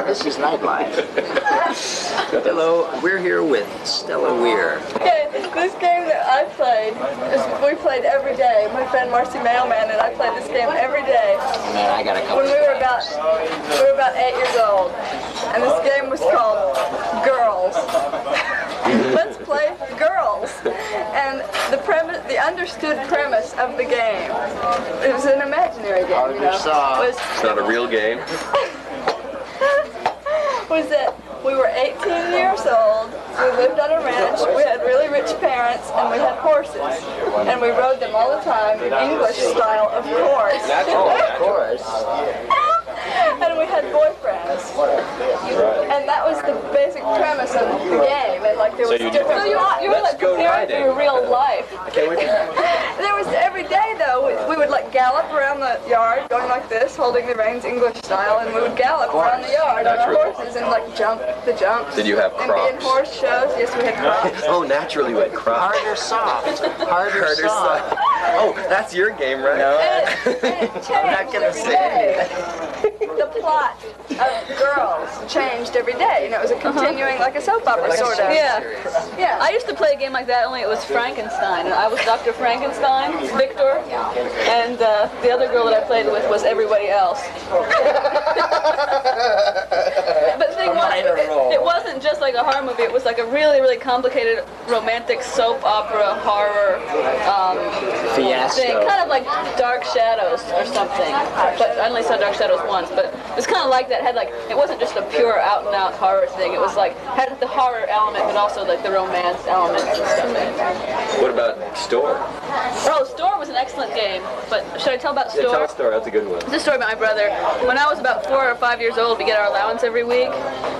This is Nightlife. Hello, we're here with Stella Weir. Okay, this game that I played, we played every day. My friend Marcy Mailman and I played this game every day. Man, I got a couple. When we were about 8 years old, and this game was called Girls. Let's play Girls. And the understood premise of the game, it was an imaginary game, you know, was it's not a real game. was that we were 18 years old, we lived on a ranch, we had really rich parents, and we had horses. And we rode them all the time, English style, of course. Of course. And we had boyfriends. And that was the basic premise of the game. And like there was different. You were like preparing for your real life. There was every day though. We would like gallop around the yard, going like this, holding the reins English style, and we would gallop around the yard on our horses and like jump the jumps. Did you have and crops? be in horse shows. Yes, we had crops. Oh, naturally with crops. Hard or soft? Hard or soft? Oh, that's your game, right? No. And it changed I'm not gonna every say day. The plot of Girls changed every day. You know, it was a continuing, like a soap opera sort of. Yeah. I used to play a game like that, only it was Frankenstein. And I was Dr. Frankenstein, Victor, and the other girl that I played with was everybody else. But the thing was, it wasn't just like a horror movie. It was like a really, really complicated romantic soap opera horror Fiasco. thing, kind of like Dark Shadows or something. But I only saw Dark Shadows once. But it was kind of like that. It wasn't just a pure out-and-out horror thing. It was like had the horror element, but also like the romance elements and stuff in it. What about Store? Oh, Store was an excellent game. But should I tell about Store? Yeah, tell a story. That's a good one. It's a story about my brother. When I was about 4 or 5 years old, we get our allowance every week,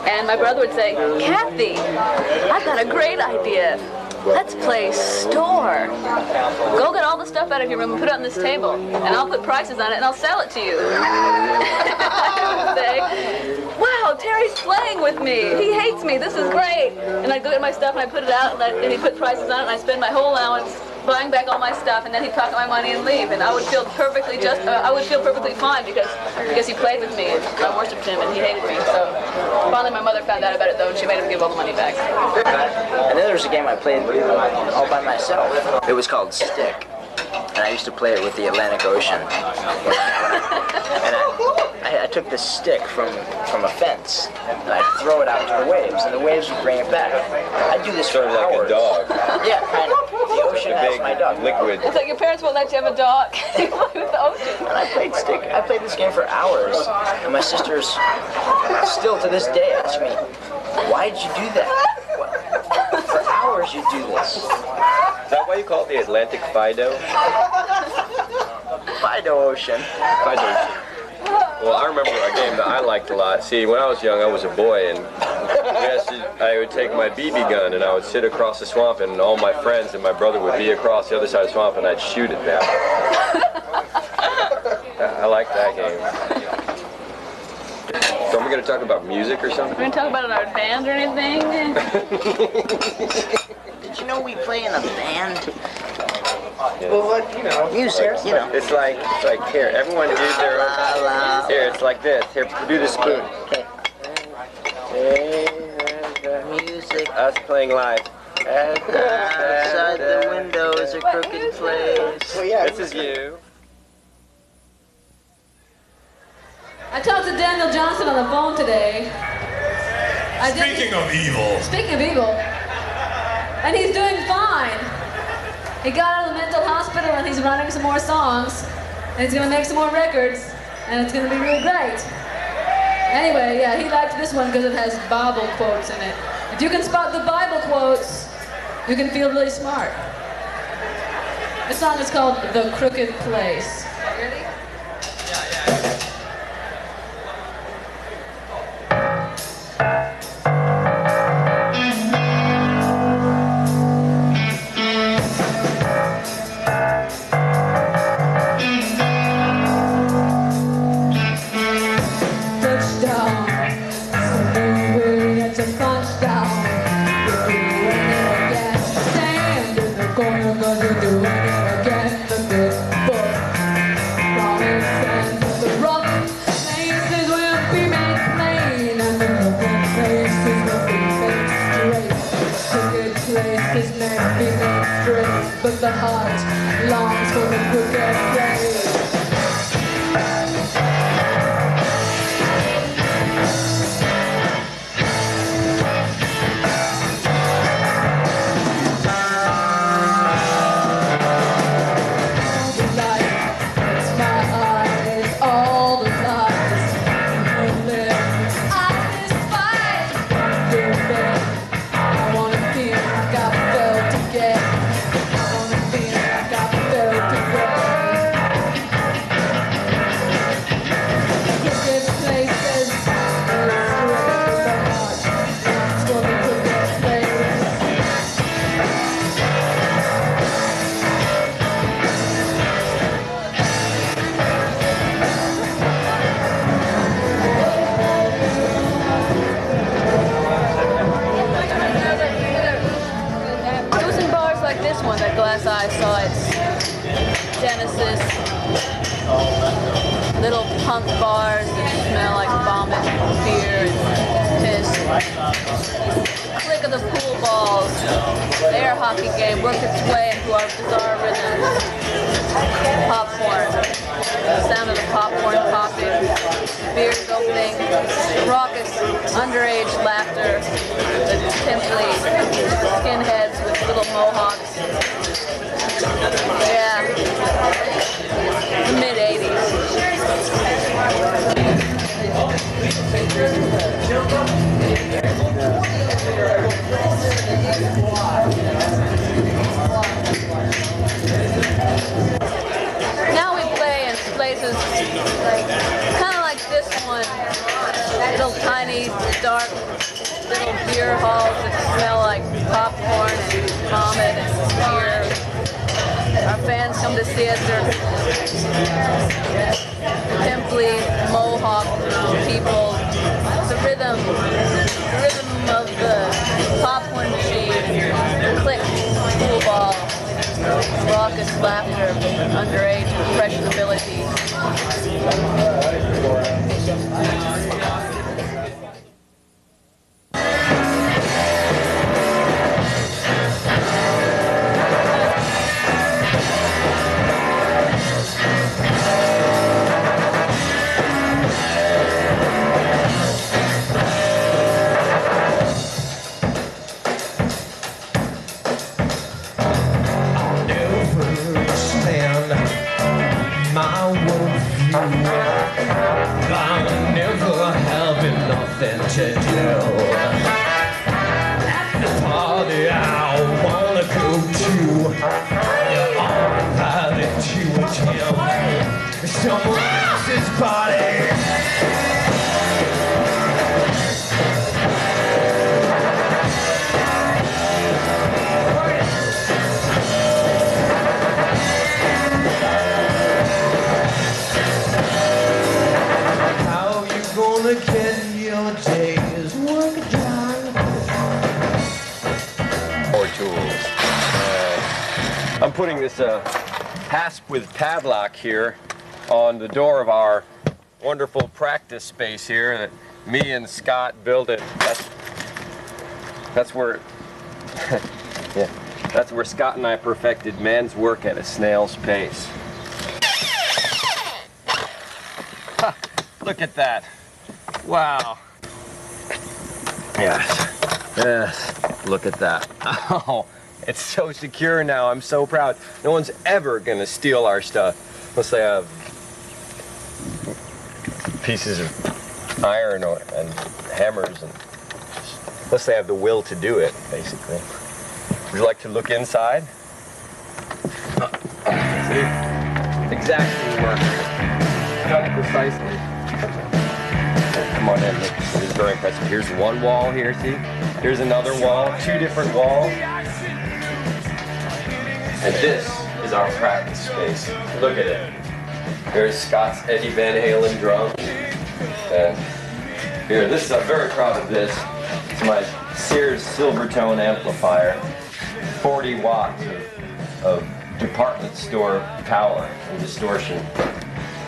and my brother would say, "Kathy, I've got a great idea. Let's play Store. Go get all the stuff out of your room and put it on this table, and I'll put prices on it and I'll sell it to you." I would say, "Wow, Terry's playing with me. He hates me. This is great." And I'd go get my stuff and I'd put it out, and he'd put prices on it, and I'd spend my whole allowance buying back all my stuff, and then he'd pocket my money and leave, and I would feel perfectly fine because he played with me and I worshipped him and he hated me. So finally my mother found out about it though, and she made him give all the money back. And then there was a game I played all by myself. It was called Stick. And I used to play it with the Atlantic Ocean. And I took the stick from a fence, and I'd throw it out to the waves, and the waves would bring it back. I'd do this for Sort of like hours. a dog. Yeah, kind of. The ocean has my dog. Liquid. It's like your parents won't let you have a dog. You play with the ocean. And I played this game for hours, and my sisters still to this day ask me, "Why'd you do that? For hours you do this." Is that why you call it the Atlantic Fido? Fido Ocean. Fido Ocean. Well, I remember a game that I liked a lot. See, when I was young, I was a boy, and I would take my BB gun and I would sit across the swamp, and all my friends and my brother would be across the other side of the swamp, and I'd shoot at them. I liked that game. So are we going to talk about music or something? We're going to talk about our band or anything? Did you know we play in a band? Yeah. Well, like, you know. Music, you know. It's like here, everyone do their own. Here, it's like this. Here, do the spoon. Music. Us playing live. Outside the window is a crooked place. Well, yeah. This is you. I talked to Daniel Johnson on the phone today. Speaking of evil. Speaking of evil. And he's doing fine. He got out of the mental hospital and he's writing some more songs. And he's gonna make some more records. And it's gonna be really great. Anyway, yeah, he liked this one because it has Bible quotes in it. If you can spot the Bible quotes, you can feel really smart. This song is called The Crooked Place. Ready? Touchdown, so we're at the punch down. We're running again. strings, but the heart longs for the crooked blade. I saw its genesis. Little punk bars that smell like vomit, beer, and piss. Click of the pool balls. The air hockey game worked its way into our bizarre rhythms. Popcorn. The sound of the popcorn popping. Beers opening. Raucous underage laughter. The pimply skinheads with little mohawks. Yeah. The mid-80s. Now we play in places kind of like this one. Little tiny, dark, little beer halls that smell like popcorn and vomit and beer. Our fans come to see us. They're pimply, mohawk people. The rhythm of the popcorn machine, the click, pool ball, raucous laughter, underage impressionability. I'll never have nothing to do. At the party I wanna go to, you're all invited to attend someone else's party. Get your day's work done. Or tools. I'm putting this hasp with padlock here on the door of our wonderful practice space here that me and Scott built it. That's where yeah, that's where Scott and I perfected man's work at a snail's pace. Ha, look at that. Wow. Yes, look at that. Oh, it's so secure now. I'm so proud. No one's ever gonna steal our stuff unless they have pieces of iron and hammers, and unless they have the will to do it, basically. Would you like to look inside? See? Exactly works. Cut it precisely. Come on in, look, it is very impressive. Here's one wall here, see? Here's another wall, two different walls. And this is our practice space. Look at it. Here's Scott's Eddie Van Halen drum. And here, I'm very proud of this. It's my Sears Silvertone amplifier. 40 watts of department store power and distortion.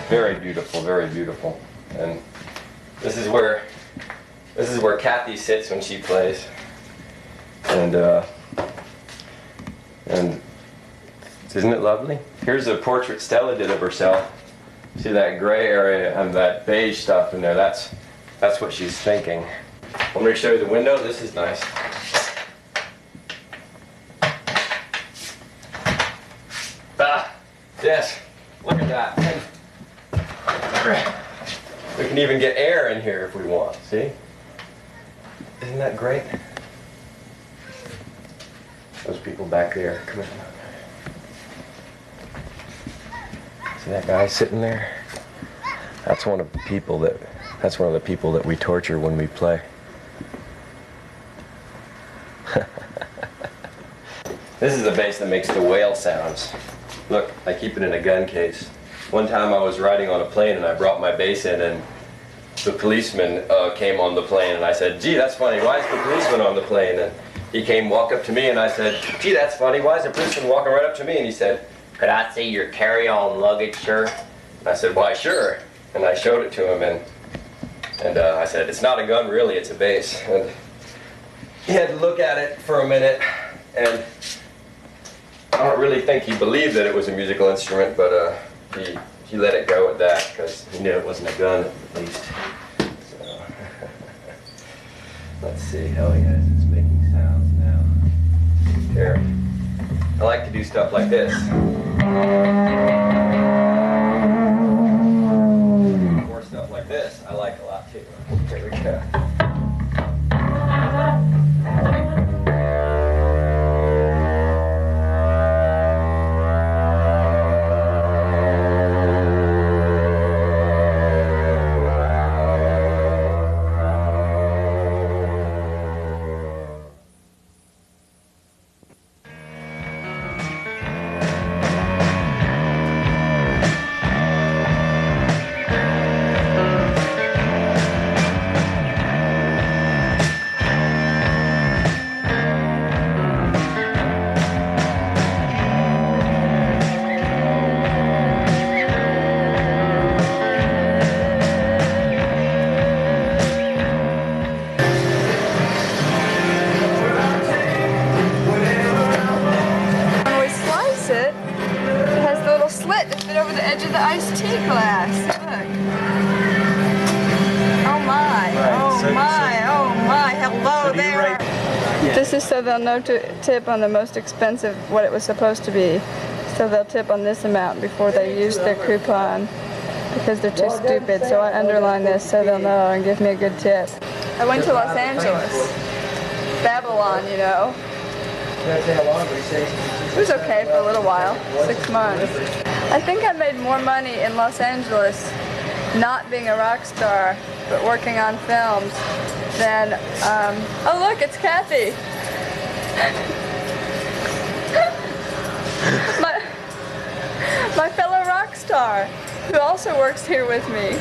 Very beautiful, very beautiful. And this is where Kathy sits when she plays, and Isn't it lovely? Here's a portrait Stella did of herself. See that gray area and that beige stuff in there? That's what she's thinking. Want me to show you the window? This is nice. Yes, look at that. We can even get air in here if we want, see? Isn't that great? Those people back there, come on. See that guy sitting there? That's one of the people that we torture when we play. This is the bass that makes the whale sounds. Look, I keep it in a gun case. One time I was riding on a plane and I brought my bass in, and the policeman came on the plane, and I said, gee, that's funny, why is the policeman on the plane? And he came, walk up to me, and I said, gee, that's funny, why is the policeman walking right up to me? And he said, could I see your carry-on luggage, sir? And I said, why, sure. And I showed it to him, and I said, it's not a gun, really, it's a bass. And he had to look at it for a minute, and I don't really think he believed that it was a musical instrument, but he let it go at that because he knew it wasn't a gun, at least. So, let's see how it's making sounds now. Here, I like to do stuff like this. More stuff like this I like a lot too. Here we go. This is so they'll know to tip on the most expensive, what it was supposed to be. So they'll tip on this amount before they use their coupon because they're too stupid. So I underline this so they'll know and give me a good tip. I went to Los Angeles, Babylon, you know. It was okay for a little while, 6 months. I think I made more money in Los Angeles not being a rock star but working on films than, oh look, it's Kathy. my fellow rock star who also works here with me.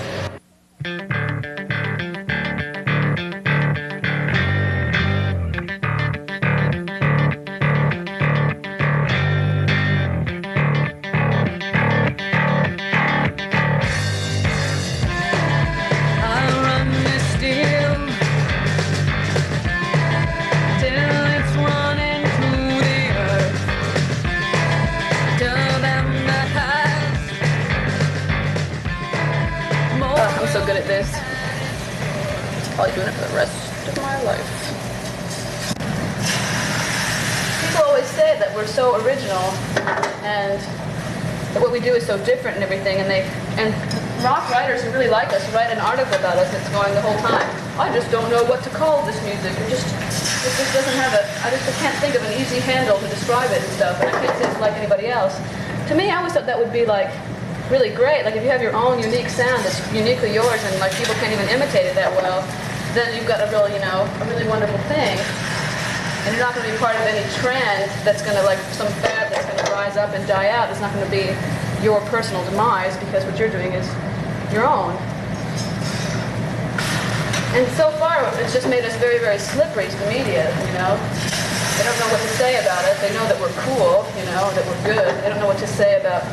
So good at this. Probably doing it for the rest of my life. People always say that we're so original and that what we do is so different and everything, and rock writers who really like us write an article about us that's going the whole time. I just don't know what to call this music. It just doesn't have I can't think of an easy handle to describe it and stuff, and I can't say it's like anybody else. To me, I always thought that would be like really great. Like if you have your own unique sound that's uniquely yours and like people can't even imitate it that well, then you've got a real, a really wonderful thing. And you're not going to be part of any trend that's going to, like, some fad that's going to rise up and die out. It's not going to be your personal demise because what you're doing is your own. And so far, it's just made us very, very slippery to the media, They don't know what to say about it. They know that we're cool, that we're good. They don't know what to say about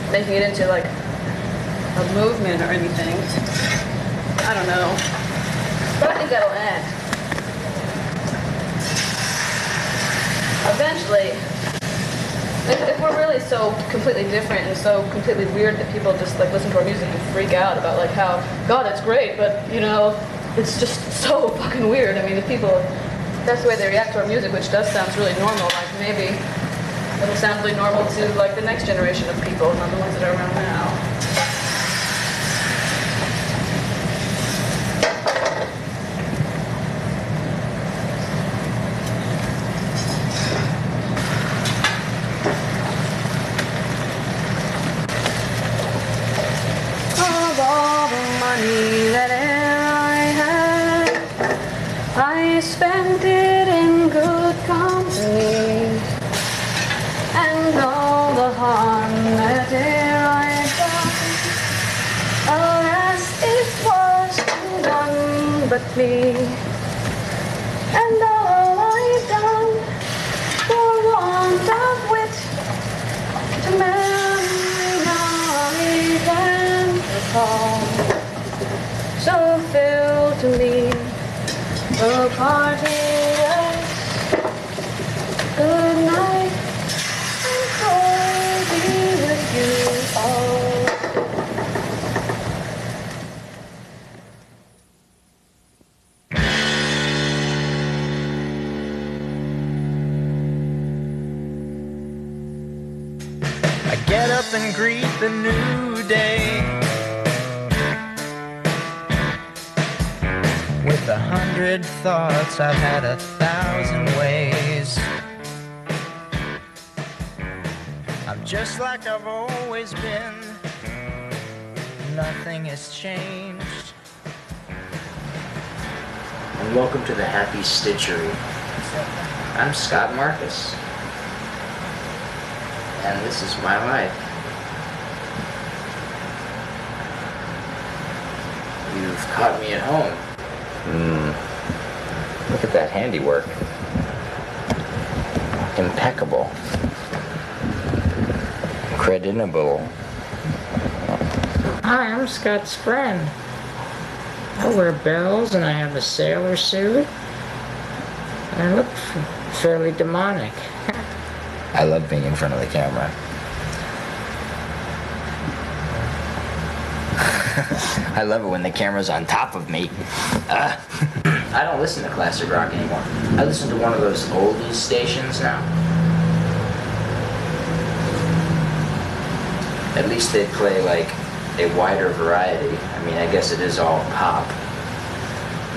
making it into like a movement or anything. I don't know. But I think that'll end. Eventually, if we're really is so completely different and so completely weird that people just like listen to our music and freak out about like how, God, it's great, but you know, it's just so fucking weird. I mean, if people, that's the way they react to our music, which does sound really normal, like maybe it'll sound really normal to like the next generation of people, not the ones that are around now. Of all the money that I had, I spent it in good company, and all the harm that I done, alas, it was to none but me, and all I've done for want of wit to memory now I can recall. So fill to me the party was good night, and joy be with you all. I get up and greet the new day with 100 thoughts. I've had 1,000 ways. I'm just like I've always been. Nothing has changed. And welcome to the Happy Stitchery. I'm Scott Marcus. And this is my life. You've caught me at home. Look at that handiwork. Impeccable. Creditable. Hi, I'm Scott's friend. I wear bells and I have a sailor suit. And I look fairly demonic. I love being in front of the camera. I love it when the camera's on top of me. I don't listen to classic rock anymore. I listen to one of those oldies stations now. At least they play like a wider variety. I mean, I guess it is all pop.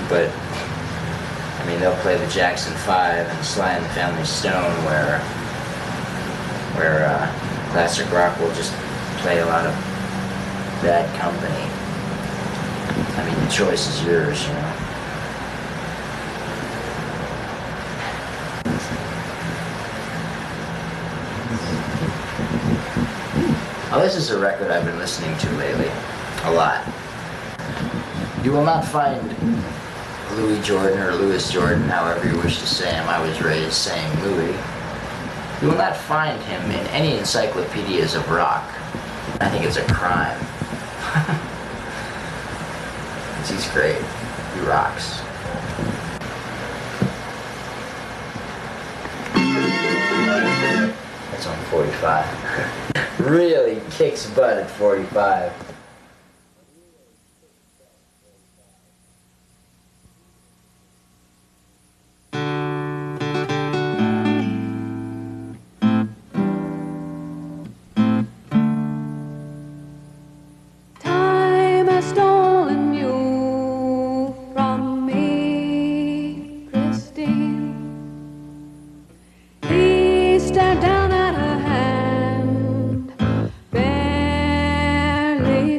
But, I mean, they'll play the Jackson 5 and Sly and the Family Stone where classic rock will just play a lot of Bad Company. I mean, the choice is yours, you know. Oh, this is a record I've been listening to lately. A lot. You will not find Louis Jordan or Louis Jordan, however you wish to say him. I was raised saying Louis. You will not find him in any encyclopedias of rock. I think it's a crime. He's great. He rocks. That's on 45. Really kicks butt at 45. Down at her hand, barely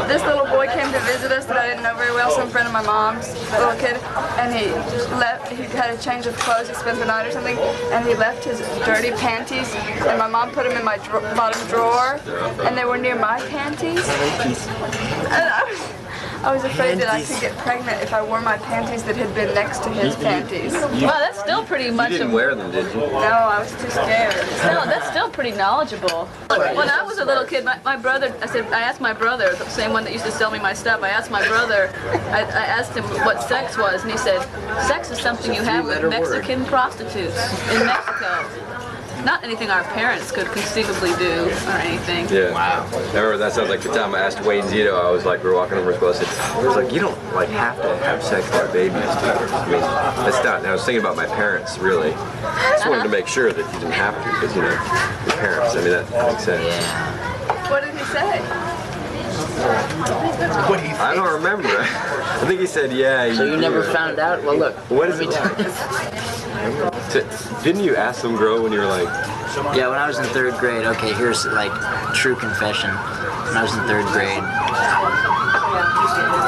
This little boy came to visit us that I didn't know very well, some friend of my mom's, little kid, and he left. He had a change of clothes. He spent the night or something, and he left his dirty panties. And my mom put them in my bottom drawer, and they were near my panties. And I was afraid that I could get pregnant if I wore my panties that had been next to his panties. Wow, that's still pretty much. You didn't wear them, did you? No, I was too scared. No, that's still pretty knowledgeable. When I was a little kid, my brother, I asked my brother, the same one that used to sell me my stuff, I asked my brother, I asked him what sex was, and he said, sex is something you have with Mexican prostitutes in Mexico. Not anything our parents could conceivably do or anything. Yeah. Wow. I remember that sounds like the time I asked Wayne Zito, I was like, we were walking over to school, I said, I was like, you don't like have to have sex with our babies. I mean, that's not, and I was thinking about my parents, really. I just wanted to make sure that you didn't have to, because, you know, your parents, I mean, that makes sense. Yeah. What did he say? I don't remember. I think he said, yeah. So you never found out? Well, look. What is it? Didn't you ask some girl when you were like... Yeah, when I was in 3rd grade. Okay, here's like true confession. When I was in 3rd grade.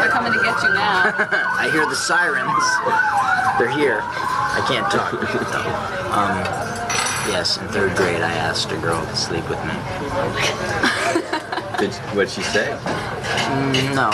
They're coming to get you now. I hear the sirens. They're here. I can't talk. Yes, in 3rd grade I asked a girl to sleep with me. What'd she say? No.